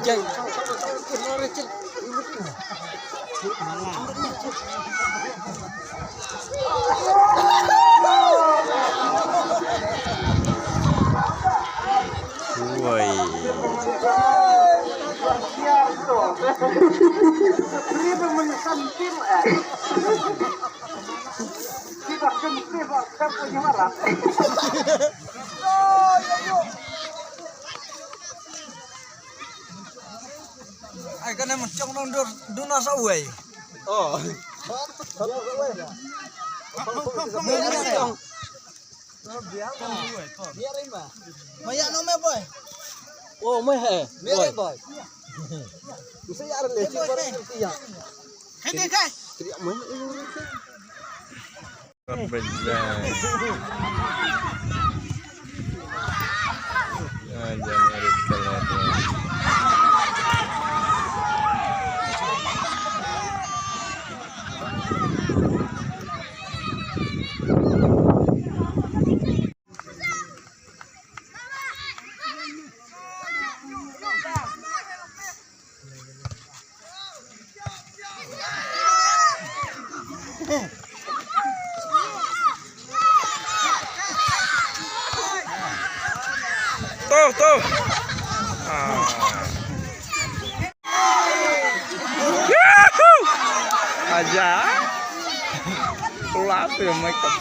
Jai. Woi. Ai kan emang cong nong duna sawai. Oh. Biarin ba. Maya no me boy. Oh me he. Biarin boy. Bisa ya arle si por ya. Kene kai. Tidak mana Benar. Jangan harus tuh. Yahoo! Aja. Tulap ya make up.